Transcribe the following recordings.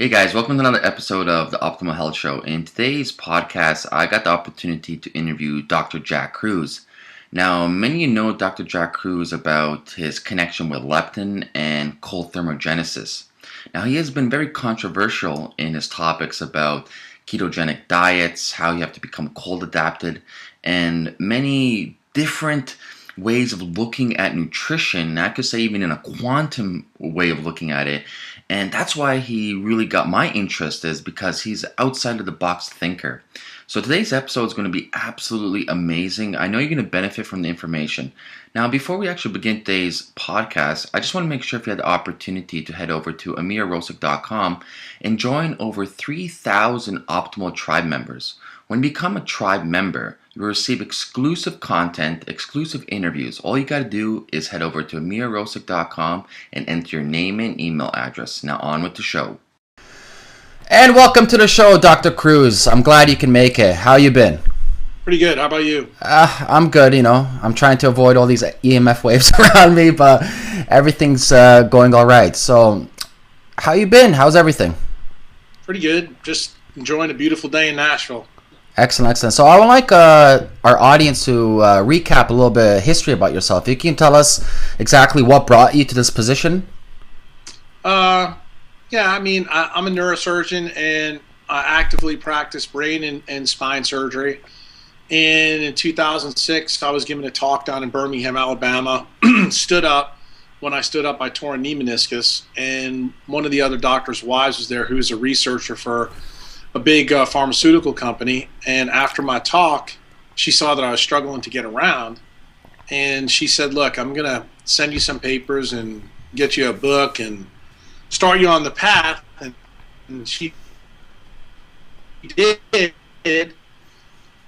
Hey guys, welcome to another episode of the Optimal Health Show. In today's podcast, I got the opportunity to interview Dr. Jack Kruse. Now, many of you know Dr. Jack Kruse about his connection with leptin and cold thermogenesis. Now, he has been very controversial in his topics about ketogenic diets, how you have to become cold adapted, and many different ways of looking at nutrition. I could say even in a quantum way of looking at it. And that's why he really got my interest, is because he's outside of the box thinker. So today's episode is going to be absolutely amazing. I know you're going to benefit from the information. Now, before we actually begin today's podcast, I just want to make sure if you had the opportunity to head over to amirrosic.com and join over 3,000 Optimal Tribe members. When you become a tribe member, you will receive exclusive content, exclusive interviews. All you got to do is head over to amirrosic.com and enter your name and email address. Now on with the show. And welcome to the show, Dr. Kruse. I'm glad you can make it. How you been? Pretty good. How about you? I'm good, I'm trying to avoid all these EMF waves around me, but everything's going all right. So, how you been? How's everything? Pretty good. Just enjoying a beautiful day in Nashville. Excellent. So I would like our audience to recap a little bit of history about yourself. You can tell us exactly what brought you to this position? I'm a neurosurgeon and I actively practice brain and spine surgery. And in 2006, I was given a talk down in Birmingham, Alabama. Stood up. When I stood up, I tore a knee meniscus. And one of the other doctor's wives was there, who was a researcher for a big pharmaceutical company. And after my talk, she saw that I was struggling to get around. And she said, look, I'm going to send you some papers and get you a book and start you on the path. And she did.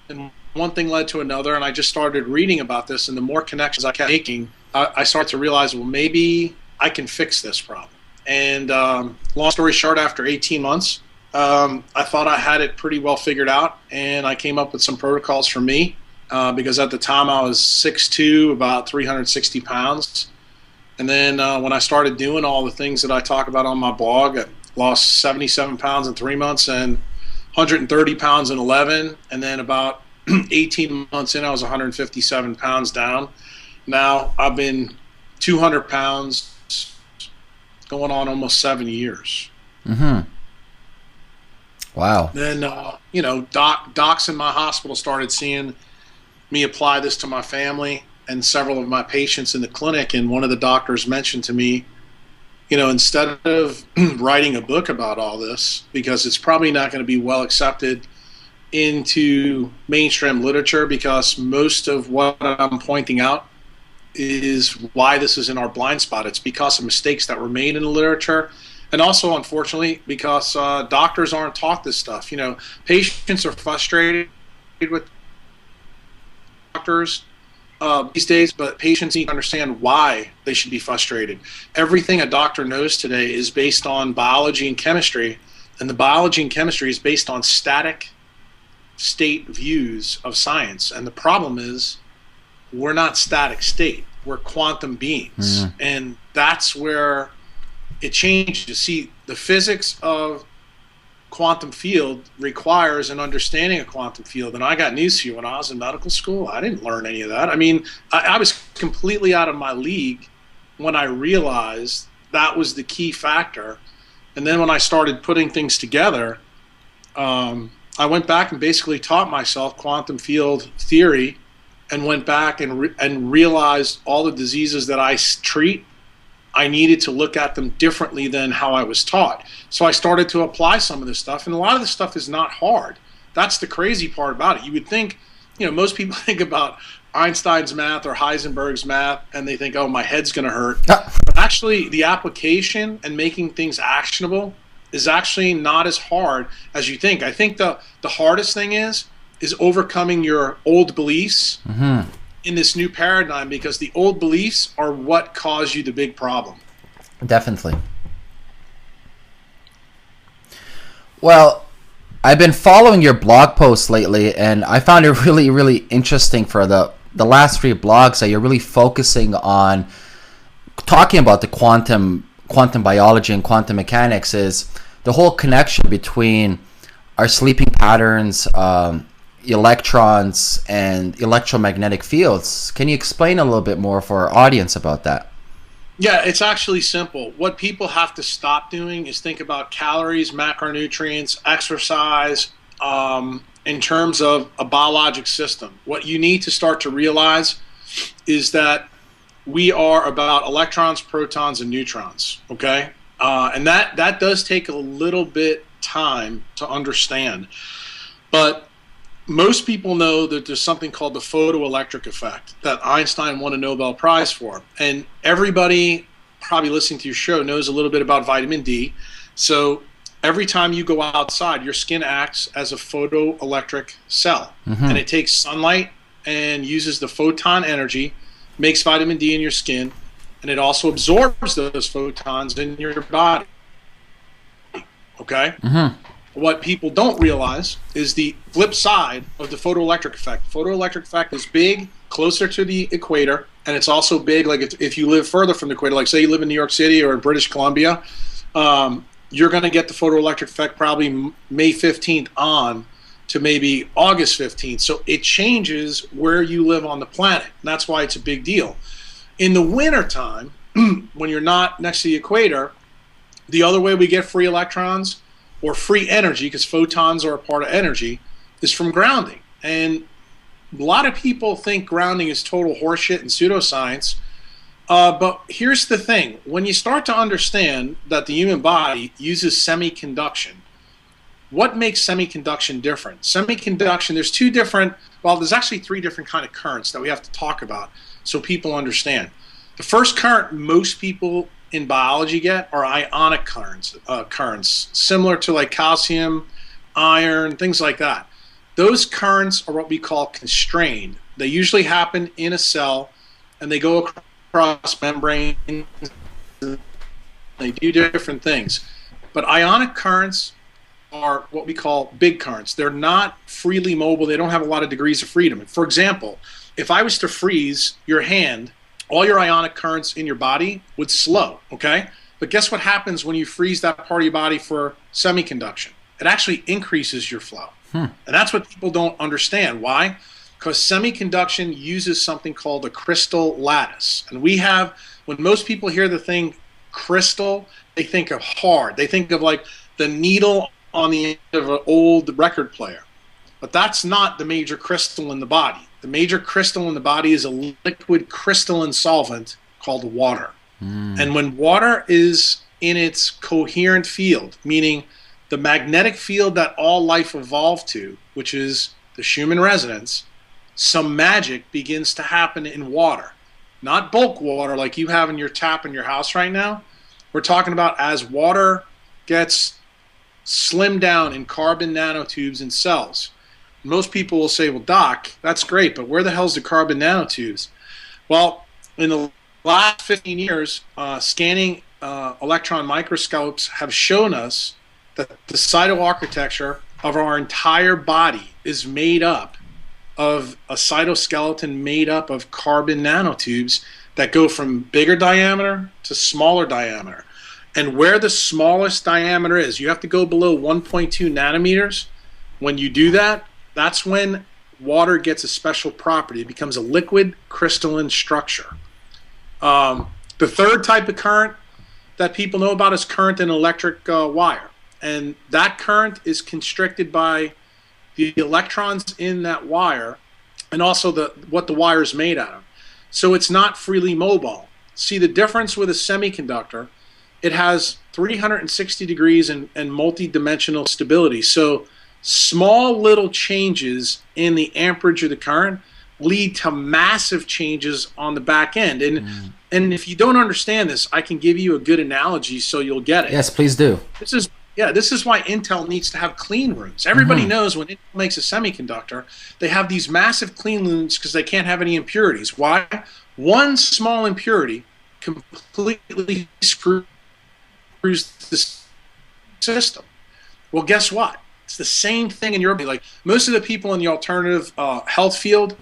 And one thing led to another. And I just started reading about this. And the more connections I kept making, I started to realize, well, maybe I can fix this problem. And long story short, after 18 months, I thought I had it pretty well figured out, and I came up with some protocols for me because at the time I was 6'2", about 360 pounds. And then when I started doing all the things that I talk about on my blog, I lost 77 pounds in 3 months and 130 pounds in 11. And then about 18 months in, I was 157 pounds down. Now I've been 200 pounds going on almost 7 years. Mm-hmm. Wow. Then, docs in my hospital started seeing me apply this to my family and several of my patients in the clinic. And one of the doctors mentioned to me, instead of writing a book about all this, because it's probably not going to be well accepted into mainstream literature, because most of what I'm pointing out is why this is in our blind spot. It's because of mistakes that were made in the literature. And also, unfortunately, because doctors aren't taught this stuff. Patients are frustrated with doctors these days, but patients need to understand why they should be frustrated. Everything a doctor knows today is based on biology and chemistry, and the biology and chemistry is based on static state views of science. And the problem is, we're not static state. We're quantum beings. Mm. And that's where it changes. See, the physics of quantum field requires an understanding of quantum field. And I got news for you. When I was in medical school, I didn't learn any of that. I mean, I was completely out of my league when I realized that was the key factor. And then when I started putting things together, I went back and basically taught myself quantum field theory, and went back and realized all the diseases that I treat, I needed to look at them differently than how I was taught. So I started to apply some of this stuff, and a lot of this stuff is not hard. That's the crazy part about it. You would think, most people think about Einstein's math or Heisenberg's math, and they think, oh, my head's going to hurt. But actually, the application and making things actionable is actually not as hard as you think. I think the hardest thing is overcoming your old beliefs. Mm-hmm. In this new paradigm, because the old beliefs are what cause you the big problem. Definitely. Well, I've been following your blog posts lately, and I found it really, really interesting for the last 3 blogs that you're really focusing on talking about the quantum biology and quantum mechanics. Is the whole connection between our sleeping patterns, electrons, and electromagnetic fields. Can you explain a little bit more for our audience about that? Yeah, it's actually simple. What people have to stop doing is think about calories, macronutrients, exercise, in terms of a biologic system. What you need to start to realize is that we are about electrons, protons, and neutrons, okay? And that does take a little bit time to understand. But most people know that there's something called the photoelectric effect that Einstein won a Nobel Prize for. And everybody probably listening to your show knows a little bit about vitamin D. So every time you go outside, your skin acts as a photoelectric cell. And it takes sunlight and uses the photon energy, makes vitamin D in your skin, and it also absorbs those photons in your body. Okay? What people don't realize is the flip side of the photoelectric effect. Photoelectric effect is big, closer to the equator, and it's also big, like if you live further from the equator, like say you live in New York City or in British Columbia, you're going to get the photoelectric effect probably May 15th on to maybe August 15th. So it changes where you live on the planet, and that's why it's a big deal. In the wintertime, when you're not next to the equator, the other way we get free electrons or free energy, because photons are a part of energy, is from grounding. And a lot of people think grounding is total horseshit and pseudoscience. But here's the thing. When you start to understand that the human body uses semiconduction, what makes semiconduction different? Semiconduction, there's there's actually three different kind of currents that we have to talk about so people understand. The first current most people in biology get are ionic currents, similar to like calcium, iron, things like that. Those currents are what we call constrained. They usually happen in a cell, and they go across membranes. They do different things. But ionic currents are what we call big currents. They're not freely mobile. They don't have a lot of degrees of freedom. For example, if I was to freeze your hand, all your ionic currents in your body would slow, okay? But guess what happens when you freeze that part of your body for semiconduction? It actually increases your flow. And that's what people don't understand. Why? Because semiconduction uses something called a crystal lattice. And when most people hear the thing crystal, they think of hard. They think of like the needle on the end of an old record player. But that's not the major crystal in the body. The major crystal in the body is a liquid crystalline solvent called water. And when water is in its coherent field, meaning the magnetic field that all life evolved to, which is the Schumann resonance, some magic begins to happen in water. Not bulk water like you have in your tap in your house right now. We're talking about as water gets slimmed down in carbon nanotubes in cells. Most people will say, well, Doc, that's great, but where the hell's the carbon nanotubes? Well, in the last 15 years, scanning electron microscopes have shown us that the cytoarchitecture of our entire body is made up of a cytoskeleton made up of carbon nanotubes that go from bigger diameter to smaller diameter. And where the smallest diameter is, you have to go below 1.2 nanometers. When you do that, that's when water gets a special property. It becomes a liquid crystalline structure. The third type of current that people know about is current in electric wire. And that current is constricted by the electrons in that wire and also what the wire is made out of. So it's not freely mobile. See, the difference with a semiconductor, it has 360 degrees and multi-dimensional stability. So small little changes in the amperage of the current lead to massive changes on the back end. And if you don't understand this, I can give you a good analogy so you'll get it. Yes, please do. This is why Intel needs to have clean rooms. Everybody knows when Intel makes a semiconductor, they have these massive clean rooms because they can't have any impurities. Why? One small impurity completely screws the system. Well, guess what? It's the same thing in your body. Like most of the people in the alternative health field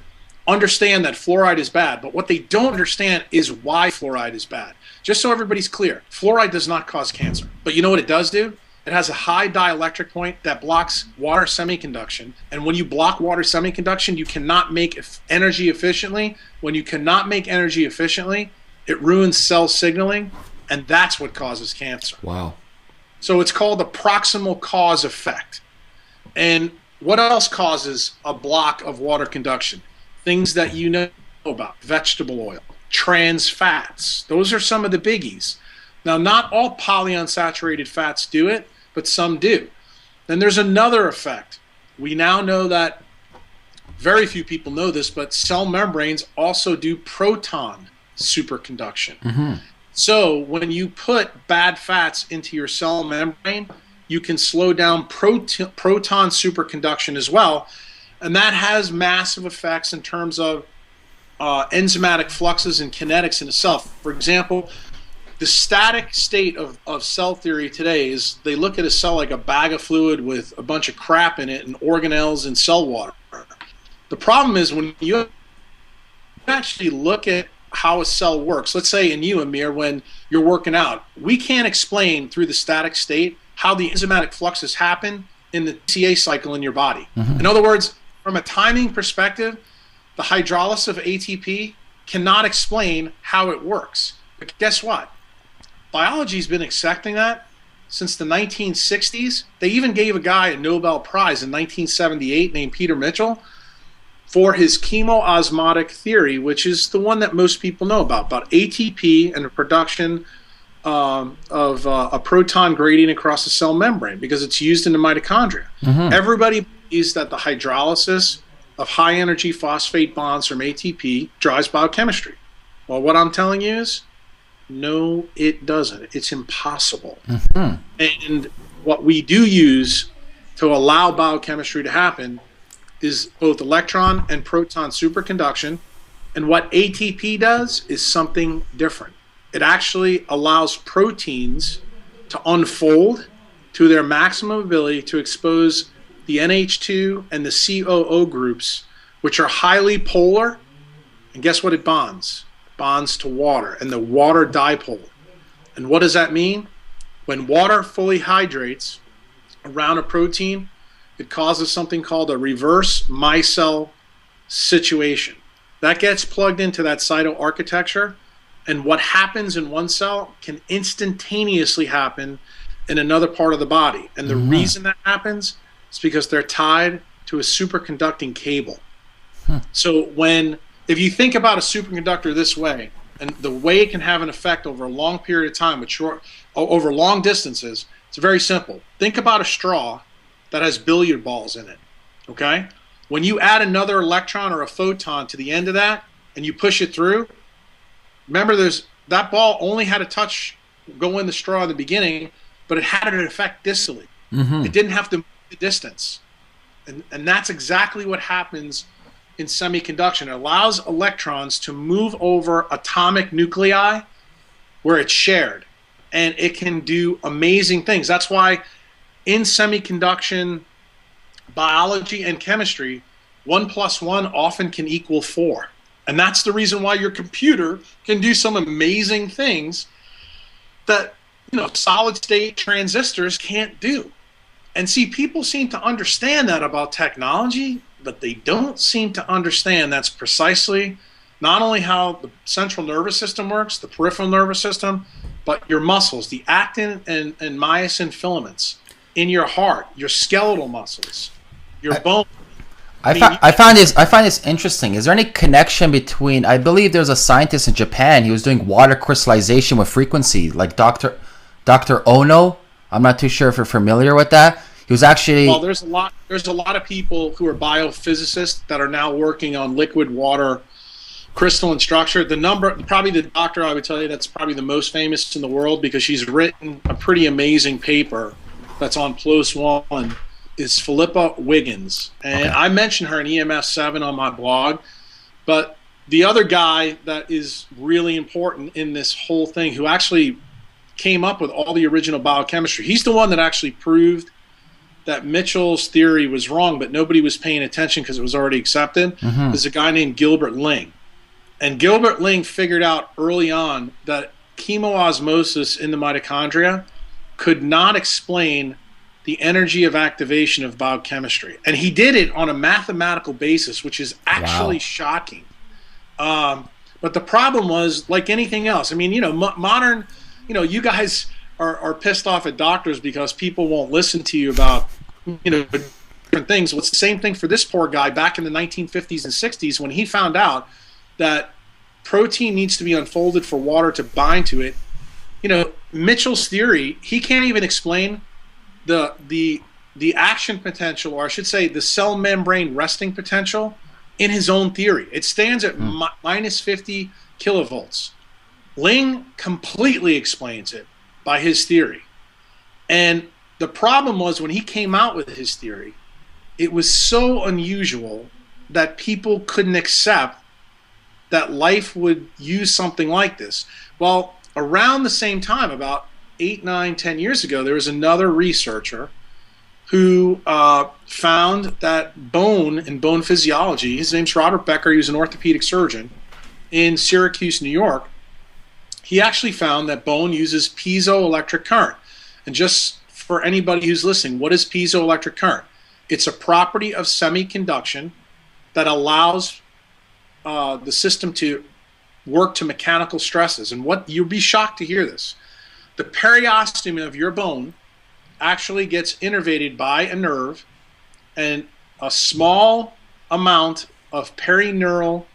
understand that fluoride is bad, but what they don't understand is why fluoride is bad. Just so everybody's clear, fluoride does not cause cancer. But you know what it does do? It has a high dielectric point that blocks water semiconduction. And when you block water semiconduction, you cannot make energy efficiently. When you cannot make energy efficiently, it ruins cell signaling, and that's what causes cancer. Wow. So it's called the proximal cause effect. And what else causes a block of water conduction? Things that you know about: vegetable oil, trans fats. Those are some of the biggies. Now, not all polyunsaturated fats do it, but some do. Then there's another effect. We now know that very few people know this, but cell membranes also do proton superconduction. Mm-hmm. So when you put bad fats into your cell membrane, you can slow down proton superconduction as well. And that has massive effects in terms of enzymatic fluxes and kinetics in a cell. For example, the static state of cell theory today is they look at a cell like a bag of fluid with a bunch of crap in it and organelles and cell water. The problem is when you actually look at how a cell works, let's say in you, Amir, when you're working out, we can't explain through the static state how the enzymatic fluxes happen in the CA cycle in your body. Mm-hmm. In other words, from a timing perspective, the hydrolysis of ATP cannot explain how it works. But guess what? Biology's been accepting that since the 1960s. They even gave a guy a Nobel Prize in 1978 named Peter Mitchell for his chemoosmotic theory, which is the one that most people know about ATP and the production of a proton gradient across the cell membrane, because it's used in the mitochondria. Mm-hmm. Everybody believes that the hydrolysis of high-energy phosphate bonds from ATP drives biochemistry. Well, what I'm telling you is, no, it doesn't. It's impossible. Mm-hmm. And what we do use to allow biochemistry to happen is both electron and proton superconduction. And what ATP does is something different. It actually allows proteins to unfold to their maximum ability to expose the NH2 and the COO groups, which are highly polar. And guess what it bonds? It bonds to water and the water dipole. And what does that mean? When water fully hydrates around a protein, it causes something called a reverse micelle situation. That gets plugged into that cytoarchitecture, and what happens in one cell can instantaneously happen in another part of the body. And the Mm-hmm. reason that happens is because they're tied to a superconducting cable. So if you think about a superconductor this way, and the way it can have an effect over a long period of time, over long distances, it's very simple. Think about a straw that has billiard balls in it, okay? When you add another electron or a photon to the end of that and you push it through, remember that ball only had a go in the straw in the beginning, but it had an effect distally. Mm-hmm. It didn't have to move the distance. And that's exactly what happens in semiconduction. It allows electrons to move over atomic nuclei where it's shared. And it can do amazing things. That's why in semiconduction biology and chemistry, 1 + 1 often can equal 4. And that's the reason why your computer can do some amazing things that, solid state transistors can't do. And see, people seem to understand that about technology, but they don't seem to understand that's precisely not only how the central nervous system works, the peripheral nervous system, but your muscles, the actin and myosin filaments in your heart, your skeletal muscles, your bone. I find this interesting. Is there any connection between? I believe there's a scientist in Japan. He was doing water crystallization with frequency, like Dr. Ono. I'm not too sure if you're familiar with that. He was actually there's a lot of people who are biophysicists that are now working on liquid water crystalline structure. Probably the doctor I would tell you that's probably the most famous in the world, because she's written a pretty amazing paper that's on PLOS One, is Philippa Wiggins. And okay. I mentioned her in EMF 7 on my blog. But the other guy that is really important in this whole thing, who actually came up with all the original biochemistry, he's the one that actually proved that Mitchell's theory was wrong, but nobody was paying attention because it was already accepted, Mm-hmm. is a guy named Gilbert Ling. And Gilbert Ling figured out early on that chemoosmosis in the mitochondria could not explain the energy of activation of biochemistry. And he did it on a mathematical basis, which is actually shocking. But the problem was, like anything else, I mean, you know, modern, you know, you guys are pissed off at doctors because people won't listen to you about, you know, different things. Well, it's the same thing for this poor guy back in the 1950s and 60s when he found out that protein needs to be unfolded for water to bind to it. You know, Mitchell's theory, he can't even explain the action potential, or I should say the cell membrane resting potential in his own theory. It stands at minus 50 kilovolts. Ling completely explains it by his theory. And the problem was when he came out with his theory, it was so unusual that people couldn't accept that life would use something like this. Well, around the same time, about 8, 9, 10 years ago, there was another researcher who found that bone and bone physiology, his name's Robert Becker, he was an orthopedic surgeon in Syracuse, New York. He actually found that bone uses piezoelectric current. And just for anybody who's listening, what is piezoelectric current? It's a property of semiconduction that allows the system to work to mechanical stresses. And what you'll be shocked to hear this. The periosteum of your bone actually gets innervated by a nerve, and a small amount of perineural,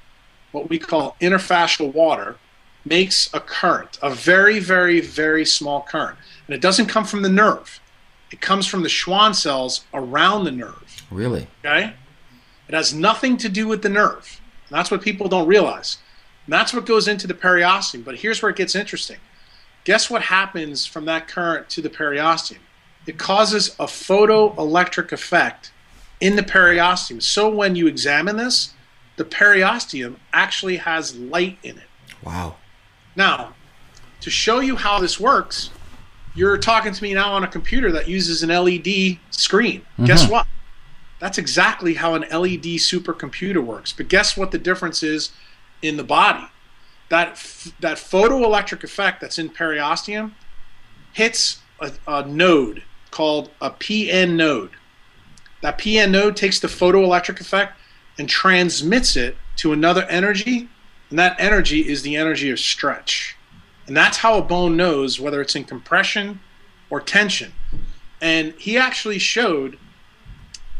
what we call interfascial water, makes a current, a very, very, very small current. And it doesn't come from the nerve. It comes from the Schwann cells around the nerve. Really? Okay? It has nothing to do with the nerve. And that's what people don't realize. And that's what goes into the periosteum. But here's where it gets interesting. Guess what happens from that current to the periosteum? It causes a photoelectric effect in the periosteum. So when you examine this, the periosteum actually has light in it. Wow. Now, to show you how this works, you're talking to me now on a computer that uses an LED screen. Guess what? That's exactly how an LED supercomputer works. But guess what the difference is in the body? That photoelectric effect that's in periosteum hits a node called a PN node. That PN node takes the photoelectric effect and transmits it to another energy, and that energy is the energy of stretch. And that's how a bone knows whether it's in compression or tension. And he actually showed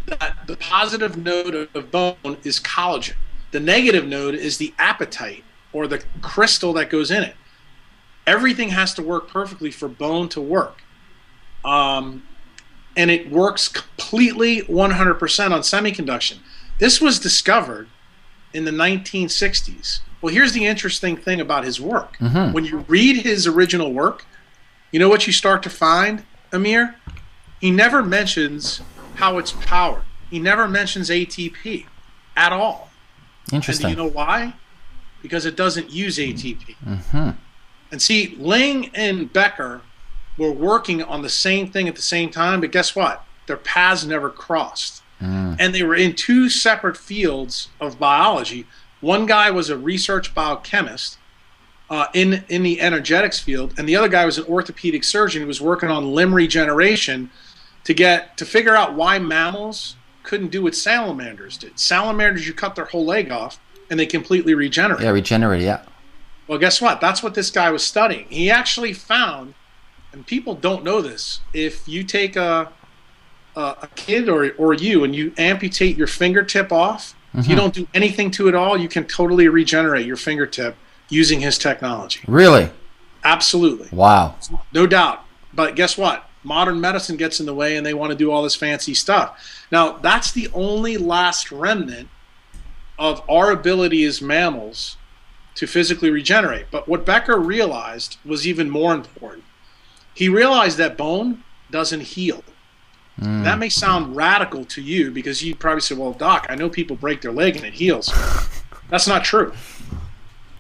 that the positive node of bone is collagen. The negative node is the apatite, or the crystal that goes in it. Everything has to work perfectly for bone to work. And it works completely 100% on semiconduction. This was discovered in the 1960s. Well, here's the interesting thing about his work. When you read his original work, you know what you start to find, Amir? He never mentions how it's powered. He never mentions ATP at all. Interesting. And do you know why? Because it doesn't use ATP. And see, Ling and Becker were working on the same thing at the same time, but guess what? Their paths never crossed. And they were in two separate fields of biology. One guy was a research biochemist in the energetics field, and the other guy was an orthopedic surgeon who was working on limb regeneration to figure out why mammals couldn't do what salamanders did. Salamanders, you cut their whole leg off, and they completely regenerate. Yeah, regenerate, yeah. Well, guess what? That's what this guy was studying. He actually found, and people don't know this, if you take a kid or you and you amputate your fingertip off, if you don't do anything to it all, you can totally regenerate your fingertip using his technology. Really? Absolutely. Wow. No doubt. But guess what? Modern medicine gets in the way and they want to do all this fancy stuff. Now, that's the only last remnant of our ability as mammals to physically regenerate. But what Becker realized was even more important. He realized that bone doesn't heal. That may sound radical to you because you probably say, well, doc, I know people break their leg and it heals. That's not true.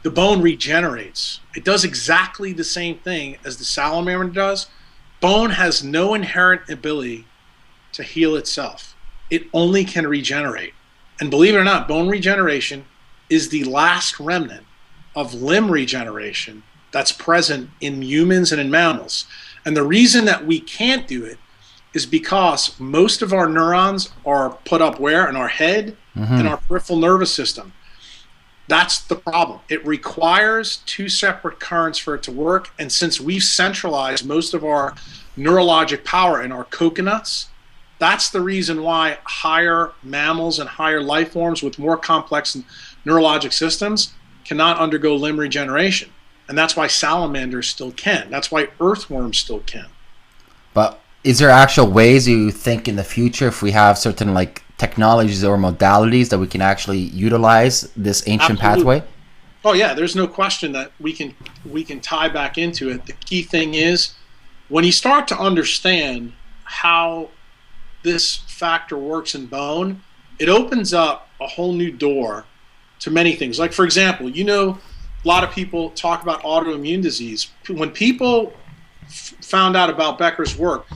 The bone regenerates. It does exactly the same thing as the salamander does. Bone has no inherent ability to heal itself. It only can regenerate. And believe it or not, bone regeneration is the last remnant of limb regeneration that's present in humans and in mammals. And the reason that we can't do it is because most of our neurons are put up where? In our head and our peripheral nervous system. That's the problem. It requires two separate currents for it to work. And since we've centralized most of our neurologic power in our coconuts, that's the reason why higher mammals and higher life forms with more complex neurologic systems cannot undergo limb regeneration. And that's why salamanders still can. That's why earthworms still can. But is there actual ways you think in the future, if we have certain like technologies or modalities, that we can actually utilize this ancient Absolutely. pathway? Oh yeah, there's no question that we can tie back into it. The key thing is when you start to understand how this factor works in bone, it opens up a whole new door to many things. Like for example, a lot of people talk about autoimmune disease. When people found out about Becker's work,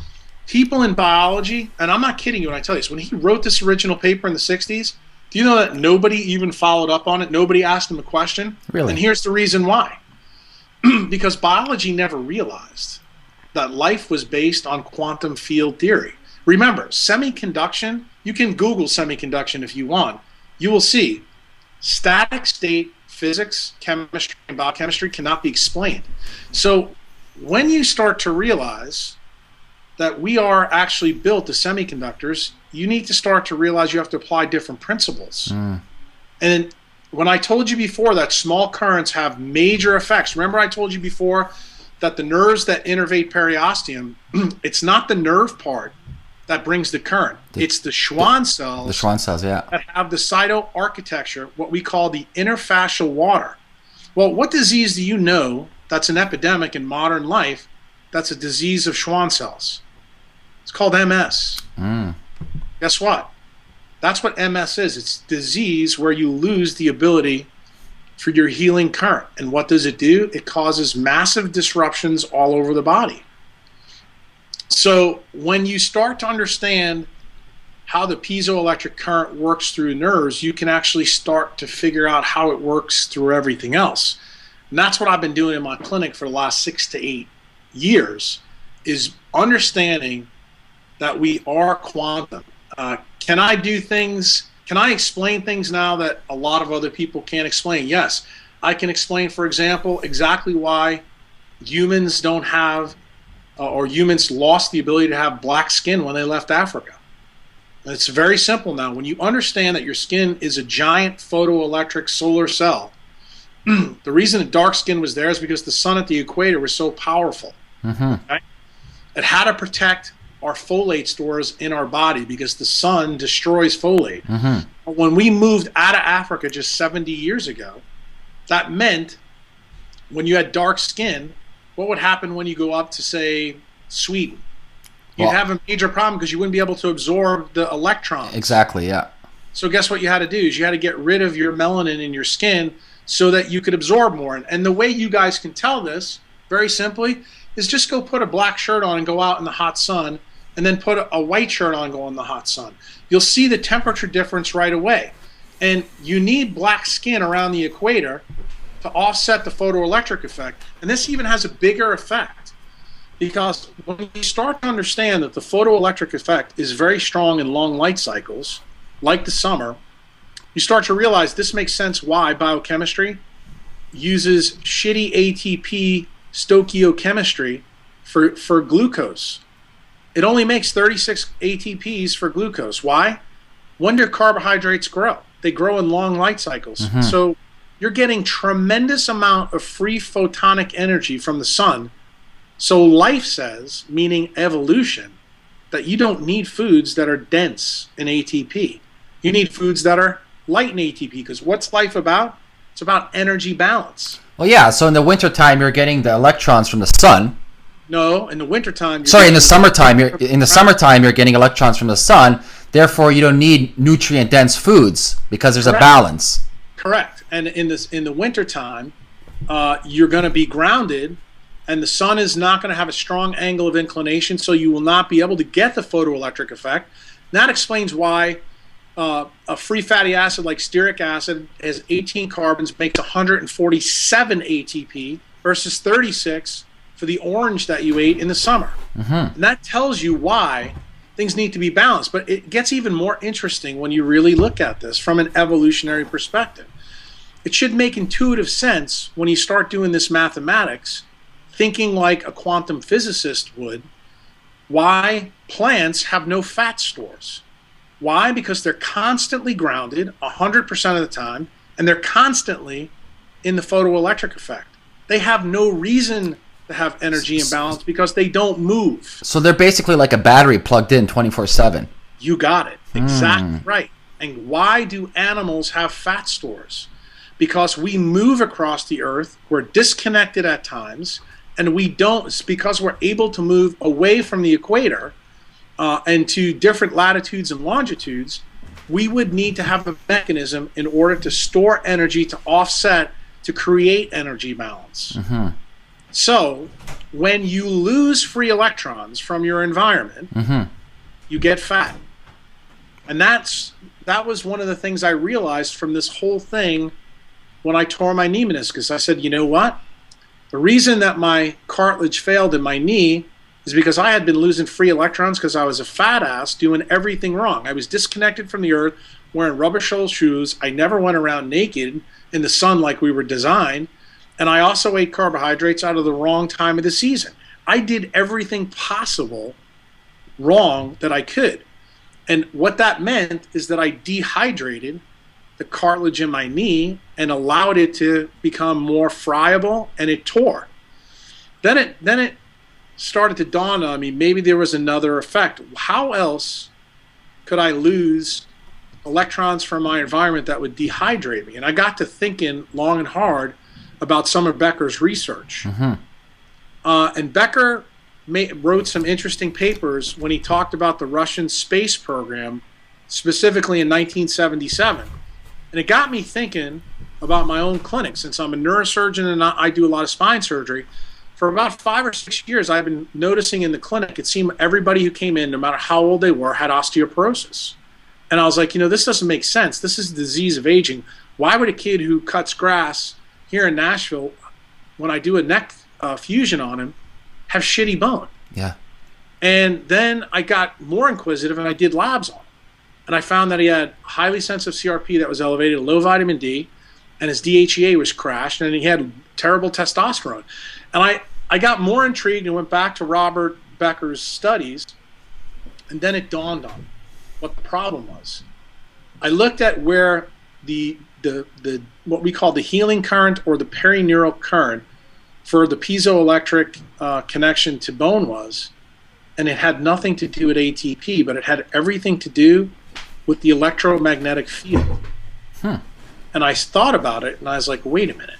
people in biology, and I'm not kidding you when I tell you this, when he wrote this original paper in the 60s, do you know that nobody even followed up on it? Nobody asked him a question? Really? And here's the reason why. Because biology never realized that life was based on quantum field theory. Remember, semiconduction, you can Google semiconduction if you want. You will see static state physics, chemistry, and biochemistry cannot be explained. So when you start to realize that we are actually built as semiconductors, you need to start to realize you have to apply different principles. And when I told you before that small currents have major effects, remember I told you before that the nerves that innervate periosteum, it's not the nerve part that brings the current. It's the Schwann cells. The Schwann cells, yeah. That have the cytoarchitecture, what we call the interfascial water. Well, what disease do you know that's an epidemic in modern life that's a disease of Schwann cells? It's called MS. Guess what? That's what MS is. It's disease where you lose the ability for your healing current. And what does it do? It causes massive disruptions all over the body. So when you start to understand how the piezoelectric current works through nerves, you can actually start to figure out how it works through everything else. And that's what I've been doing in my clinic for the last 6 to 8 years, is understanding that we are quantum. Can I do things, can I explain things now that a lot of other people can't explain? Yes. I can explain, for example, exactly why humans don't have or humans lost the ability to have black skin when they left Africa. It's very simple now. When you understand that your skin is a giant photoelectric solar cell, the reason that dark skin was there is because the sun at the equator was so powerful. Okay? It had to protect our folate stores in our body because the sun destroys folate. When we moved out of Africa just 70 years ago, that meant when you had dark skin, what would happen when you go up to, say, Sweden? You'd have a major problem because you wouldn't be able to absorb the electrons. Exactly, yeah. So guess what you had to do is you had to get rid of your melanin in your skin so that you could absorb more. And the way you guys can tell this, very simply, is just go put a black shirt on and go out in the hot sun, and then put a white shirt on and go in the hot sun. You'll see the temperature difference right away. And you need black skin around the equator to offset the photoelectric effect. And this even has a bigger effect because when you start to understand that the photoelectric effect is very strong in long light cycles, like the summer, you start to realize this makes sense why biochemistry uses shitty ATP stoichiochemistry for glucose. It only makes 36 ATPs for glucose. Why? When do carbohydrates grow? They grow in long light cycles. So you're getting tremendous amount of free photonic energy from the sun. So life says, meaning evolution, that you don't need foods that are dense in ATP. You need foods that are light in ATP, because what's life about? It's about energy balance. Well, yeah, so in the wintertime, you're getting the electrons from the sun. No, in the wintertime... Sorry, in the summertime, you're getting electrons from the sun. Therefore, you don't need nutrient-dense foods because there's a balance. Correct. And in the wintertime, you're going to be grounded, and the sun is not going to have a strong angle of inclination, so you will not be able to get the photoelectric effect. And that explains why a free fatty acid like stearic acid has 18 carbons, makes 147 ATP, versus 36 for the orange that you ate in the summer. And that tells you why things need to be balanced. But it gets even more interesting when you really look at this from an evolutionary perspective. It should make intuitive sense when you start doing this mathematics, thinking like a quantum physicist would, why plants have no fat stores. Why? Because they're constantly grounded 100% of the time, and they're constantly in the photoelectric effect. They have no reason to have energy imbalance because they don't move. So they're basically like a battery plugged in 24/7. You got it. Exactly right. And why do animals have fat stores? Because we move across the earth, we're disconnected at times, and we don't, it's because we're able to move away from the equator and to different latitudes and longitudes. We would need to have a mechanism in order to store energy, to offset, to create energy balance. So when you lose free electrons from your environment, you get fat. And that was one of the things I realized from this whole thing when I tore my knee meniscus. I said, you know what? The reason that my cartilage failed in my knee is because I had been losing free electrons because I was a fat ass doing everything wrong. I was disconnected from the earth, wearing rubber-soled shoes. I never went around naked in the sun like we were designed. And I also ate carbohydrates out of the wrong time of the season. I did everything possible wrong that I could. And what that meant is that I dehydrated the cartilage in my knee and allowed it to become more friable, and it tore. Then it started to dawn on me, maybe there was another effect. How else could I lose electrons from my environment that would dehydrate me? And I got to thinking long and hard about some of Becker's research. And Becker wrote some interesting papers when he talked about the Russian space program, specifically in 1977. And it got me thinking about my own clinic. Since I'm a neurosurgeon and I do a lot of spine surgery, for about 5 or 6 years, I've been noticing in the clinic, it seemed everybody who came in, no matter how old they were, had osteoporosis. And I was like, this doesn't make sense. This is the disease of aging. Why would a kid who cuts grass here in Nashville, when I do a neck fusion on him, have shitty bone? Yeah. And then I got more inquisitive and I did labs on him. And I found that he had highly sensitive CRP that was elevated, low vitamin D, and his DHEA was crashed, and he had terrible testosterone. And I got more intrigued and went back to Robert Becker's studies, and then it dawned on me what the problem was. I looked at where the what we call the healing current or the perineural current for the piezoelectric connection to bone was, and it had nothing to do with ATP, but it had everything to do with the electromagnetic field. And I thought about it, and I was like, wait a minute.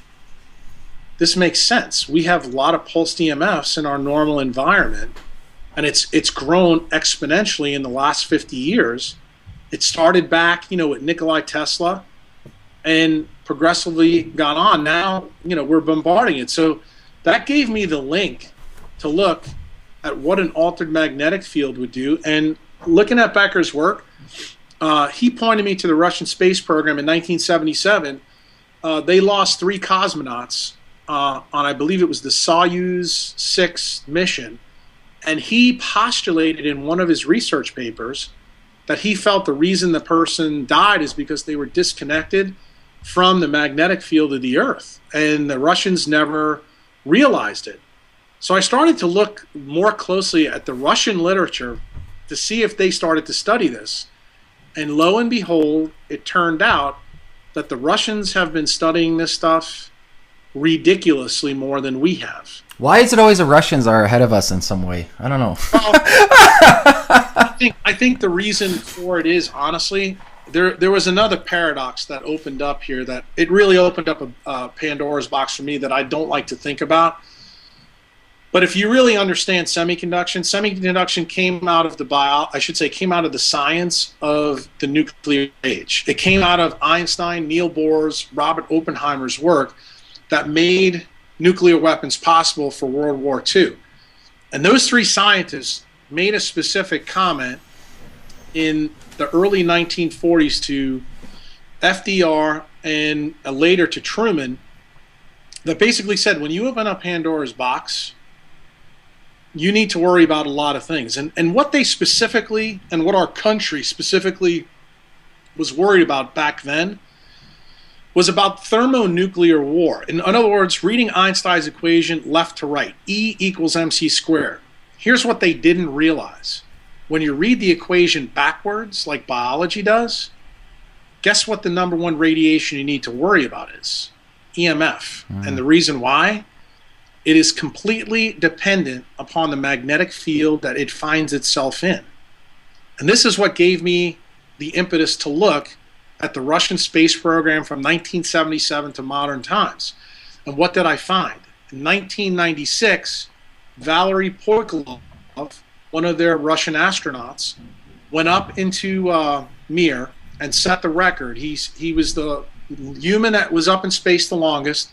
This makes sense. We have a lot of pulsed EMFs in our normal environment, and it's grown exponentially in the last 50 years. It started back, with Nikola Tesla, and progressively gone on. Now, we're bombarding it. So that gave me the link to look at what an altered magnetic field would do. And looking at Becker's work, he pointed me to the Russian space program in 1977. They lost 3 cosmonauts on, I believe it was the Soyuz 6 mission. And he postulated in one of his research papers that he felt the reason the person died is because they were disconnected from the magnetic field of the Earth. And the Russians never realized it. So I started to look more closely at the Russian literature to see if they started to study this. And lo and behold, it turned out that the Russians have been studying this stuff ridiculously more than we have. Why is it always the Russians are ahead of us in some way? I don't know. Well, I think the reason for it is, honestly, there was another paradox that opened up here that it really opened up a Pandora's box for me that I don't like to think about. But if you really understand semiconduction came out of came out of the science of the nuclear age. It came out of Einstein, Niels Bohr's, Robert Oppenheimer's work that made nuclear weapons possible for World War II. And those 3 scientists made a specific comment in the early 1940s to FDR and later to Truman that basically said, when you open up Pandora's box, you need to worry about a lot of things. And what they specifically, and what our country specifically was worried about back then, was about thermonuclear war. In other words, reading Einstein's equation left to right, E equals mc squared. Here's what they didn't realize. When you read the equation backwards, like biology does, guess what the number one radiation you need to worry about is? EMF. And the reason why? It is completely dependent upon the magnetic field that it finds itself in. And this is what gave me the impetus to look at the Russian space program from 1977 to modern times. And what did I find? In 1996, Valery Poikolov, one of their Russian astronauts, went up into Mir and set the record. He was the human that was up in space the longest.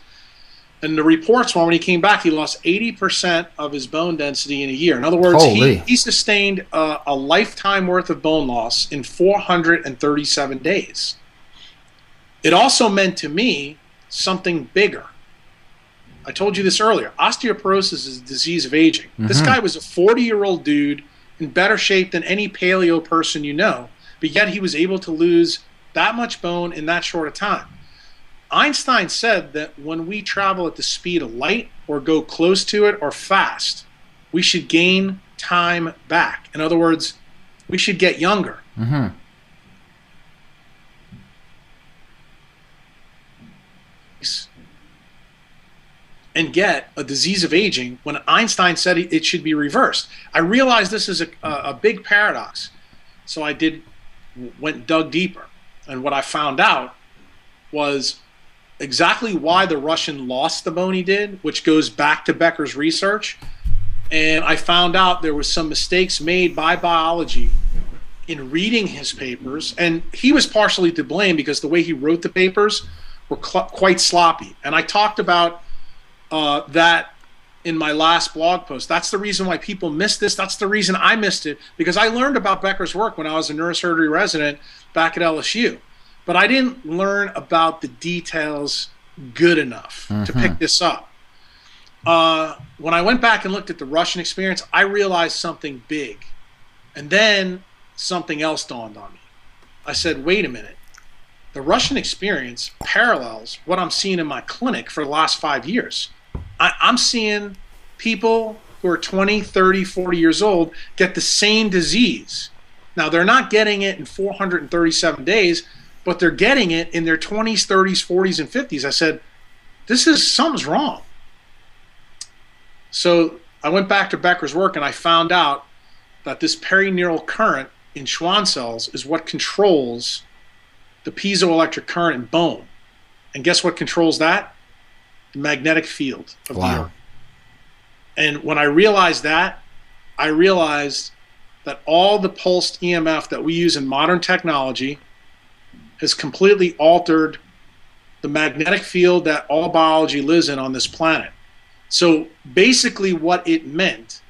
And the reports were when he came back, he lost 80% of his bone density in a year. In other words, he sustained a lifetime worth of bone loss in 437 days. It also meant to me something bigger. I told you this earlier. Osteoporosis is a disease of aging. This guy was a 40-year-old dude in better shape than any paleo person you know, but yet he was able to lose that much bone in that short a time. Einstein said that when we travel at the speed of light or go close to it or fast, we should gain time back. In other words, we should get younger. And get a disease of aging when Einstein said it should be reversed. I realized this is a big paradox. So I dug deeper. And what I found out was exactly why the Russian lost the bone he did, which goes back to Becker's research. And I found out there was some mistakes made by biology in reading his papers. And he was partially to blame because the way he wrote the papers were quite sloppy. And I talked about that in my last blog post. That's the reason why people missed this. That's the reason I missed it, because I learned about Becker's work when I was a neurosurgery resident back at LSU. But I didn't learn about the details good enough to pick this up. When I went back and looked at the Russian experience, I realized something big. And then something else dawned on me. I said, wait a minute. The Russian experience parallels what I'm seeing in my clinic for the last 5 years. I'm seeing people who are 20, 30, 40 years old get the same disease. Now, they're not getting it in 437 days, but they're getting it in their 20s, 30s, 40s, and 50s. I said, something's wrong. So I went back to Becker's work and I found out that this perineural current in Schwann cells is what controls the piezoelectric current in bone. And guess what controls that? The magnetic field of the Earth. And when I realized that, I realized that all the pulsed EMF that we use in modern technology has completely altered the magnetic field that all biology lives in on this planet. So basically what it meant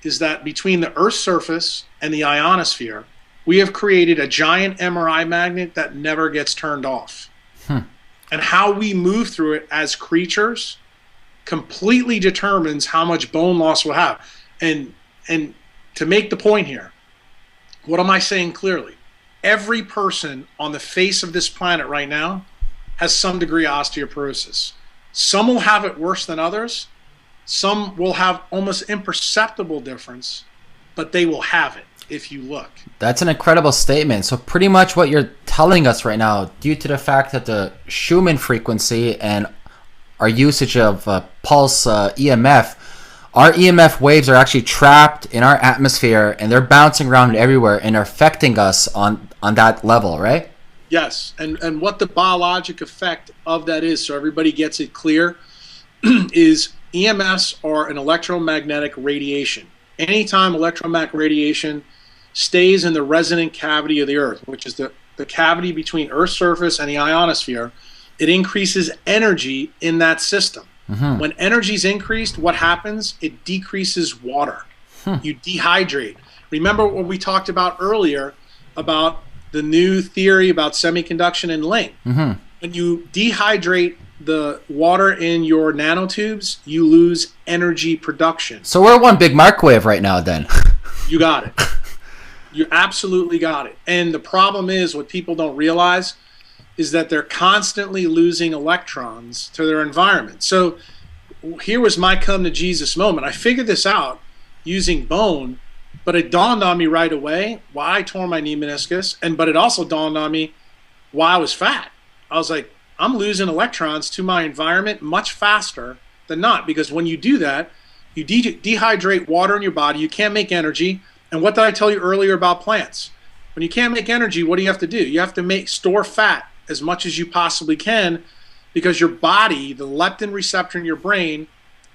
is that between the Earth's surface and the ionosphere, we have created a giant MRI magnet that never gets turned off. And how we move through it as creatures completely determines how much bone loss we'll have. And to make the point here, what am I saying clearly? Every person on the face of this planet right now has some degree of osteoporosis. Some will have it worse than others. Some will have almost imperceptible difference, but they will have it if you look. That's an incredible statement. So pretty much what you're telling us right now, due to the fact that the Schumann frequency and our usage of pulse EMF, our EMF waves are actually trapped in our atmosphere and they're bouncing around everywhere and are affecting us on that level, right? Yes, and what the biologic effect of that is, so everybody gets it clear, is EMFs are an electromagnetic radiation. Anytime electromagnetic radiation stays in the resonant cavity of the Earth, which is the cavity between Earth's surface and the ionosphere, it increases energy in that system. When energy is increased, what happens? It decreases water. You dehydrate. Remember what we talked about earlier about the new theory about semiconduction and link. When you dehydrate the water in your nanotubes, you lose energy production. So we're one big microwave right now then. You got it. You absolutely got it. And the problem is, what people don't realize is that they're constantly losing electrons to their environment. So here was my come to Jesus moment. I figured this out using bone, but it dawned on me right away why I tore my knee meniscus, but it also dawned on me why I was fat. I was like, I'm losing electrons to my environment much faster than not, because when you do that, you dehydrate water in your body, you can't make energy. And what did I tell you earlier about plants? When you can't make energy, what do you have to do? You have to store fat as much as you possibly can, because your body, the leptin receptor in your brain,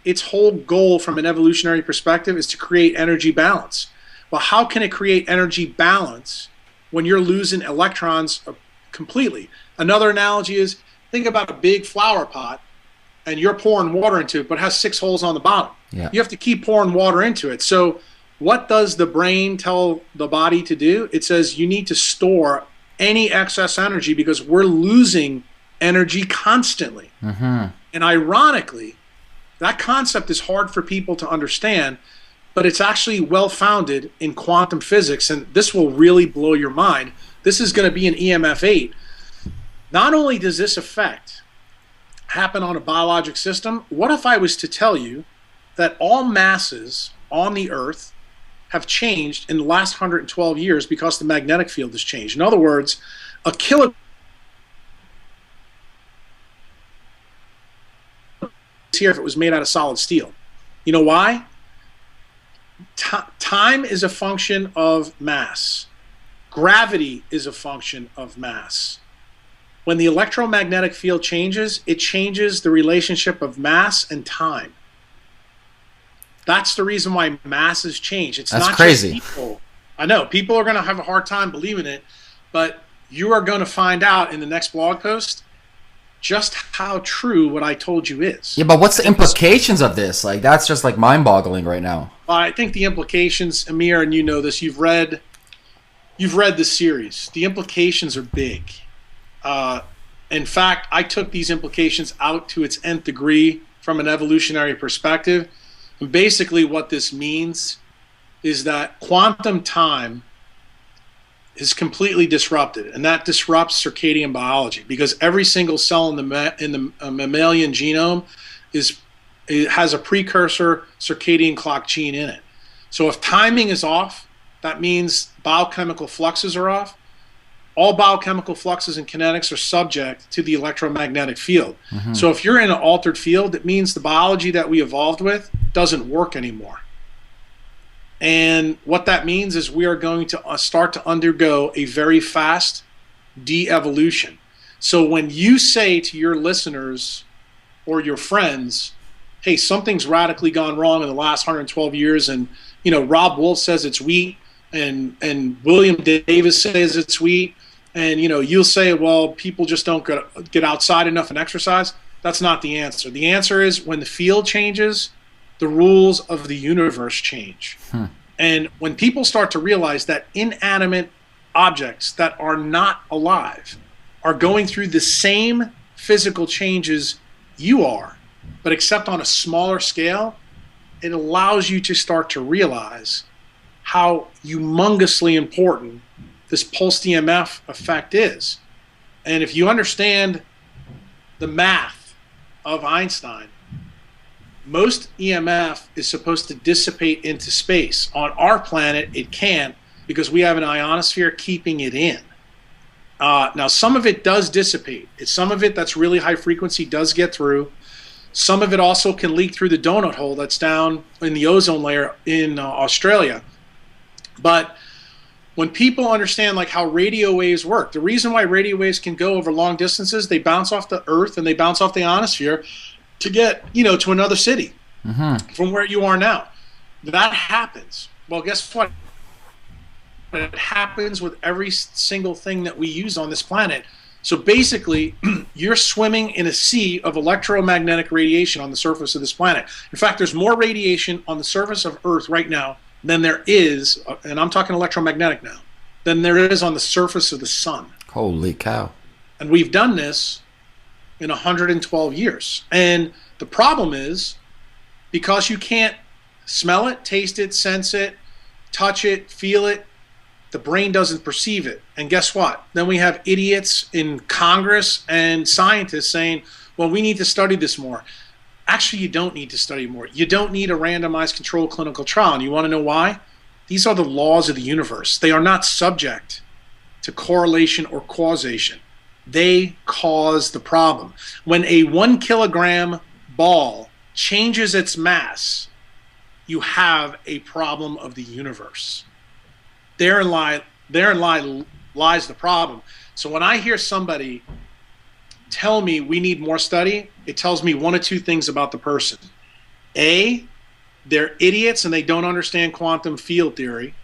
its whole goal from an evolutionary perspective is to create energy balance. Well, how can it create energy balance when you're losing electrons completely? Another analogy is, think about a big flower pot and you're pouring water into it, but it has 6 holes on the bottom. Yeah. You have to keep pouring water into it. So what does the brain tell the body to do? It says you need to store any excess energy because we're losing energy constantly. Mm-hmm. And ironically, that concept is hard for people to understand, but it's actually well-founded in quantum physics, and this will really blow your mind. This is going to be an EMF 8. Not only does this effect happen on a biologic system, what if I was to tell you that all masses on the Earth have changed in the last 112 years because the magnetic field has changed? In other words, a kilogram here if it was made out of solid steel. You know why? Time is a function of mass. Gravity is a function of mass. When the electromagnetic field changes, it changes the relationship of mass and time. That's the reason why masses change. It's That's not crazy. Just people. I know people are going to have a hard time believing it, but you are going to find out in the next blog post just how true what I told you is. Yeah, but what's the implications of this? Like, that's just like mind-boggling right now. I think the implications, Amir, and you know this, you've read the series. The implications are big. In fact, I took these implications out to its nth degree from an evolutionary perspective. And basically what this means is that quantum time is completely disrupted, and that disrupts circadian biology, because every single cell in the mammalian genome has a precursor circadian clock gene in it. So if timing is off, that means biochemical fluxes are off. All biochemical fluxes and kinetics are subject to the electromagnetic field. Mm-hmm. So if you're in an altered field, it means the biology that we evolved with doesn't work anymore. And what that means is we are going to start to undergo a very fast de-evolution. So when you say to your listeners or your friends, hey, something's radically gone wrong in the last 112 years, and you know, Rob Wolf says it's wheat, and William Davis says it's wheat, and you know, you'll say, well, people just don't get outside enough and exercise. That's not the answer. The answer is when the field changes, the rules of the universe change. And when people start to realize that inanimate objects that are not alive are going through the same physical changes you are, but except on a smaller scale, it allows you to start to realize how humongously important this pulsed EMF effect is. And if you understand the math of Einstein, most EMF is supposed to dissipate into space. On our planet, it can't, because we have an ionosphere keeping it in. Now, some of it does dissipate. Some of it that's really high frequency does get through. Some of it also can leak through the donut hole that's down in the ozone layer in Australia. But when people understand like how radio waves work, the reason why radio waves can go over long distances, they bounce off the Earth and they bounce off the ionosphere to get, you know, to another city from where you are now. That happens. Well, guess what? It happens with every single thing that we use on this planet. So basically, you're swimming in a sea of electromagnetic radiation on the surface of this planet. In fact, there's more radiation on the surface of Earth right now than there is, and I'm talking electromagnetic now, than there is on the surface of the sun. Holy cow. And we've done this in 112 years. And the problem is, because you can't smell it, taste it, sense it, touch it, feel it, the brain doesn't perceive it. And guess what? Then we have idiots in Congress and scientists saying, well, we need to study this more. Actually, you don't need to study more. You don't need a randomized controlled clinical trial. And you want to know why? These are the laws of the universe. They are not subject to correlation or causation. They cause the problem. When a 1 kilogram ball changes its mass, you have a problem of the universe. Therein lies the problem. So when I hear somebody tell me we need more study, it tells me one of two things about the person. A, they're idiots and they don't understand quantum field theory.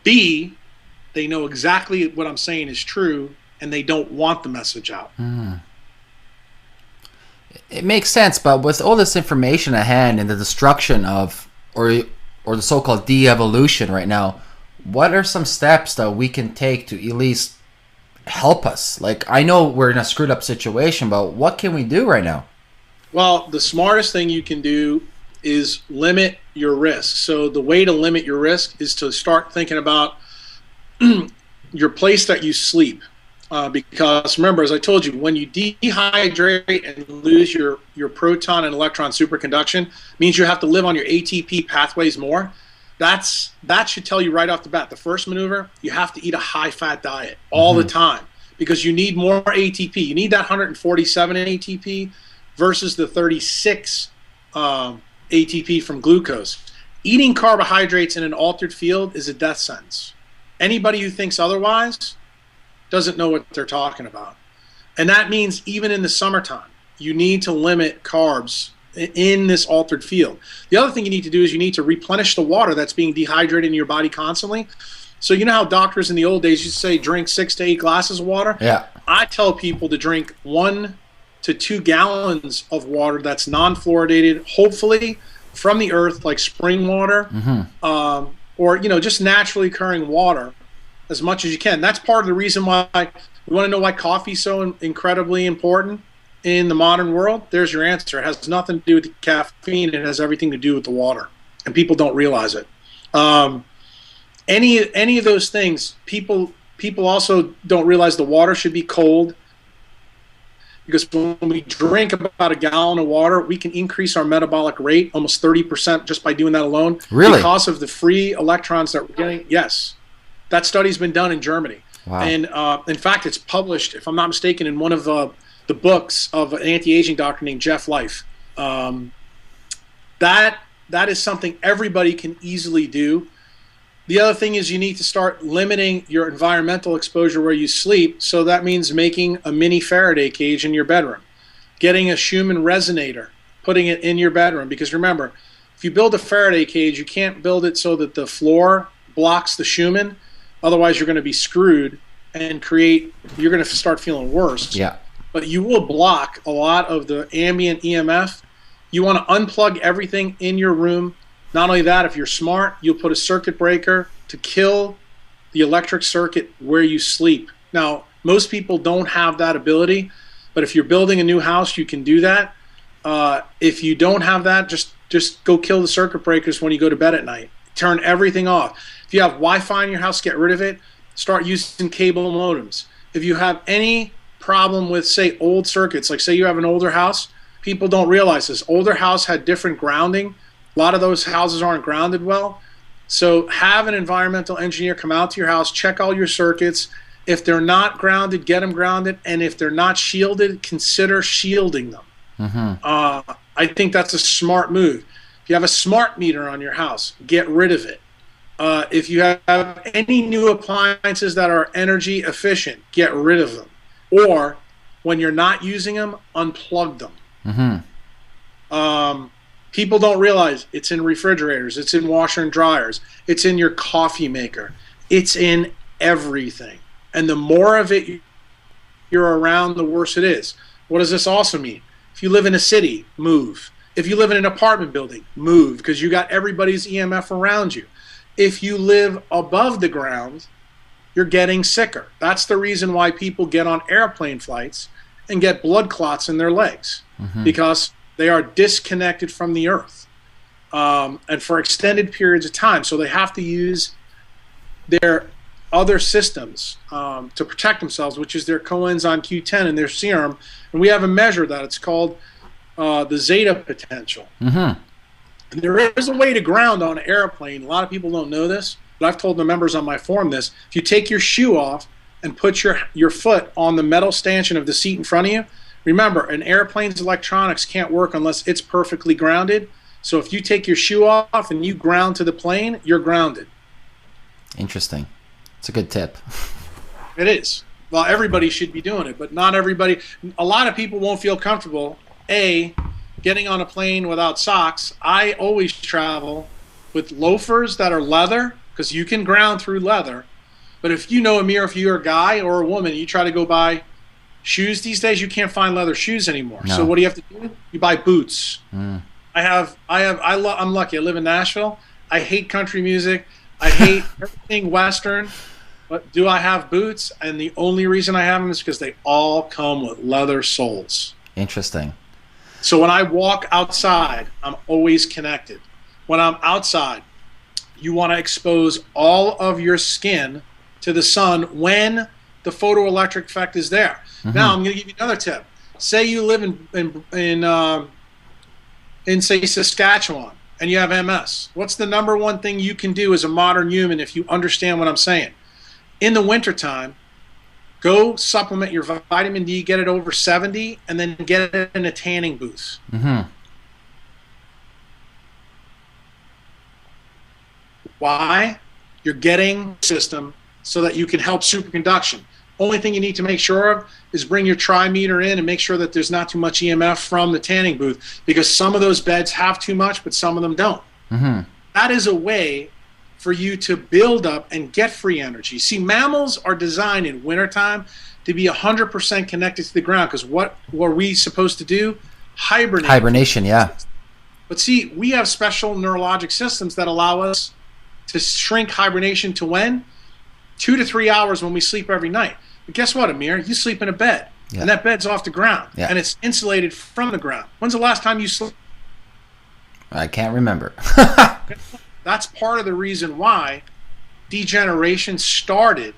B, they know exactly what I'm saying is true and they don't want the message out. It makes sense, but with all this information at hand and the destruction of, or the so-called de-evolution right now, what are some steps that we can take to at least help us? Like, I know we're in a screwed up situation, but what can we do right now? Well, the smartest thing you can do is limit your risk. So the way to limit your risk is to start thinking about your place that you sleep. Because remember, as I told you, when you dehydrate and lose your proton and electron superconduction, means you have to live on your ATP pathways more. That should tell you right off the bat. The first maneuver, you have to eat a high-fat diet all the time because you need more ATP. You need that 147 ATP versus the 36 ATP from glucose. Eating carbohydrates in an altered field is a death sentence. Anybody who thinks otherwise doesn't know what they're talking about. And that means even in the summertime, you need to limit carbs in this altered field. The other thing you need to do is you need to replenish the water that's being dehydrated in your body constantly. So you know how doctors in the old days used to say drink 6 to 8 glasses of water? Yeah. I tell people to drink 1 to 2 gallons of water that's non-fluoridated, hopefully from the earth, like spring water, or just naturally occurring water as much as you can. That's part of the reason why we want to know why coffee is so incredibly important in the modern world. There's your answer. It has nothing to do with the caffeine. It has everything to do with the water, and people don't realize it. Any of those things, people also don't realize the water should be cold, because when we drink about a gallon of water, we can increase our metabolic rate almost 30% just by doing that alone. Really? Because of the free electrons that we're getting. Yes. That study's been done in Germany. Wow. And in fact, it's published, if I'm not mistaken, in one of the books of an anti-aging doctor named Jeff Life. That is something everybody can easily do. The other thing is you need to start limiting your environmental exposure where you sleep. So that means making a mini Faraday cage in your bedroom, getting a Schumann resonator, putting it in your bedroom. Because remember, if you build a Faraday cage, you can't build it so that the floor blocks the Schumann. Otherwise, you're going to be screwed and you're going to start feeling worse. Yeah. But you will block a lot of the ambient EMF. You want to unplug everything in your room. Not only that, if you're smart, you'll put a circuit breaker to kill the electric circuit where you sleep. Now, most people don't have that ability, but if you're building a new house, you can do that. If you don't have that, just go kill the circuit breakers when you go to bed at night. Turn everything off. If you have Wi-Fi in your house, get rid of it. Start using cable modems. If you have any problem with, say, old circuits, like say you have an older house, people don't realize this. Older house had different grounding. A lot of those houses aren't grounded well. So have an environmental engineer come out to your house, check all your circuits. If they're not grounded, get them grounded. And if they're not shielded, consider shielding them. I think that's a smart move. If you have a smart meter on your house, get rid of it. If you have any new appliances that are energy efficient, get rid of them. Or when you're not using them, unplug them. People don't realize it's in refrigerators, it's in washer and dryers, it's in your coffee maker, it's in everything. And the more of it you're around, the worse it is. What does this also mean? If you live in a city, move. If you live in an apartment building, move, because you got everybody's EMF around you. If you live above the ground, you're getting sicker. That's the reason why people get on airplane flights and get blood clots in their legs because they are disconnected from the earth and for extended periods of time. So they have to use their other systems to protect themselves, which is their coenzyme Q10 and their serum. And we have a measure that it's called the zeta potential. And there is a way to ground on an airplane. A lot of people don't know this, but I've told the members on my forum this. If you take your shoe off and put your foot on the metal stanchion of the seat in front of you, remember, an airplane's electronics can't work unless it's perfectly grounded. So if you take your shoe off and you ground to the plane, you're grounded. Interesting. It's a good tip. It is. Well, everybody should be doing it, but not everybody. A lot of people won't feel comfortable, getting on a plane without socks. I always travel with loafers that are leather because you can ground through leather. But if you know, Amir, if you're a guy or a woman, you try to go buy shoes these days, you can't find leather shoes anymore. No. So what do you have to do? You buy boots. I'm lucky. I live in Nashville. I hate country music. I hate everything Western. But do I have boots? And the only reason I have them is because they all come with leather soles. Interesting. So when I walk outside, I'm always connected. When I'm outside, you want to expose all of your skin to the sun when the photoelectric effect is there. Now I'm going to give you another tip. Say you live in say Saskatchewan and you have MS. What's the number one thing you can do as a modern human if you understand what I'm saying? In the wintertime, go supplement your vitamin D, get it over 70, and then get it in a tanning booth. Why? You're getting system so that you can help superconduction. Only thing you need to make sure of is bring your trimeter in and make sure that there's not too much EMF from the tanning booth, because some of those beds have too much, but some of them don't. That is a way for you to build up and get free energy. See, mammals are designed in wintertime to be 100% connected to the ground, because what were we supposed to do? Hibernate. Hibernation, yeah. But see, we have special neurologic systems that allow us to shrink hibernation to when? 2 to 3 hours when we sleep every night. But guess what, Amir? You sleep in a bed, and that bed's off the ground, and it's insulated from the ground. When's the last time you slept? I can't remember. That's part of the reason why degeneration started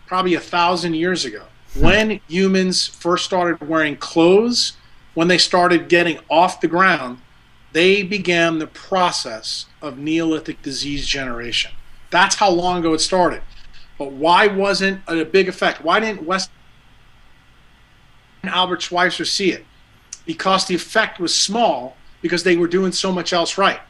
probably 1,000 years ago. When humans first started wearing clothes, when they started getting off the ground, they began the process of Neolithic disease generation. That's how long ago it started. But why wasn't it a big effect? Why didn't West and Albert Schweitzer see it? Because the effect was small, because they were doing so much else right.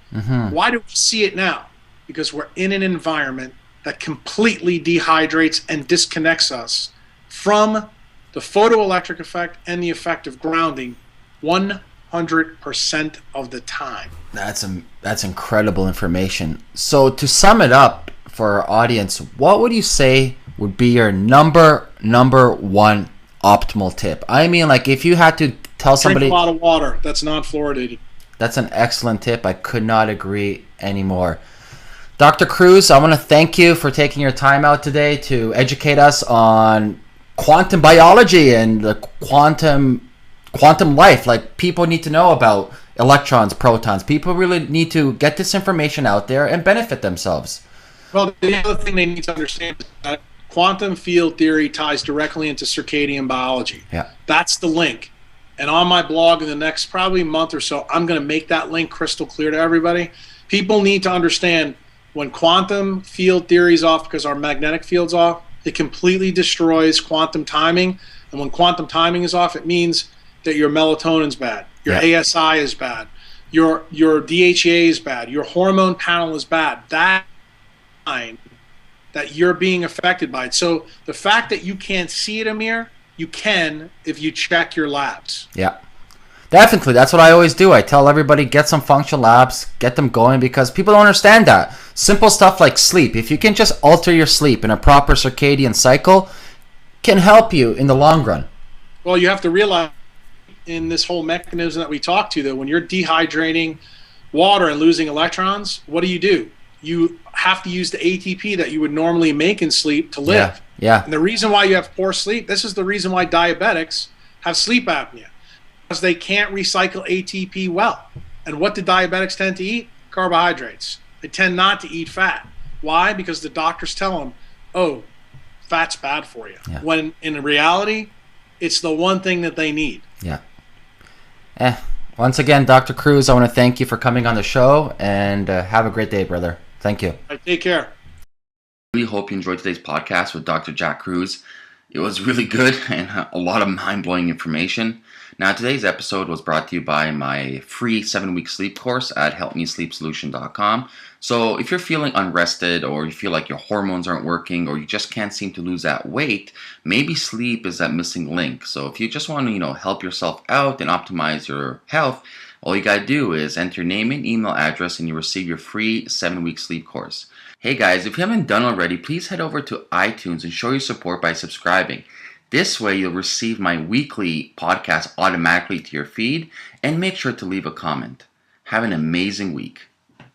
Why do we see it now? Because we're in an environment that completely dehydrates and disconnects us from the photoelectric effect and the effect of grounding 100% of the time. That's incredible information. So to sum it up for our audience, what would you say would be your number one optimal tip? I mean, like, if you had to tell somebody... Drink a lot of water that's non-fluoridated. That's an excellent tip. I could not agree anymore. Dr. Kruse, I want to thank you for taking your time out today to educate us on quantum biology and the quantum life. Like, people need to know about electrons, protons. People really need to get this information out there and benefit themselves. Well, the other thing they need to understand is that quantum field theory ties directly into circadian biology. Yeah. That's the link. And on my blog in the next probably month or so, I'm going to make that link crystal clear to everybody. People need to understand when quantum field theory is off because our magnetic field's off, it completely destroys quantum timing. And when quantum timing is off, it means that your melatonin's bad, your ASI is bad, your DHEA is bad, your hormone panel is bad. That you're being affected by it. So the fact that you can't see it, Amir, you can if you check your labs. Yeah, definitely. That's what I always do. I tell everybody, get some functional labs, get them going, because people don't understand that. Simple stuff like sleep. If you can just alter your sleep in a proper circadian cycle, can help you in the long run. Well, you have to realize in this whole mechanism that we talked to, that when you're dehydrating water and losing electrons, what do? You have to use the ATP that you would normally make in sleep to live. Yeah. And the reason why you have poor sleep, this is the reason why diabetics have sleep apnea because they can't recycle ATP well. And what do diabetics tend to eat? Carbohydrates. They tend not to eat fat. Why? Because the doctors tell them, oh, fat's bad for you. Yeah. When in reality, it's the one thing that they need. Yeah. Once again, Dr. Kruse, I want to thank you for coming on the show, and have a great day, brother. Thank you. All right, take care. Really hope you enjoyed today's podcast with Dr. Jack Kruse. It was really good and a lot of mind-blowing information. Now, today's episode was brought to you by my free 7-week sleep course at helpmesleepsolution.com. So if you're feeling unrested, or you feel like your hormones aren't working, or you just can't seem to lose that weight, maybe sleep is that missing link. So if you just want to, help yourself out and optimize your health, all you gotta do is enter your name and email address and you receive your free 7-week sleep course. Hey guys, if you haven't done already, please head over to iTunes and show your support by subscribing. This way you'll receive my weekly podcast automatically to your feed, and make sure to leave a comment. Have an amazing week.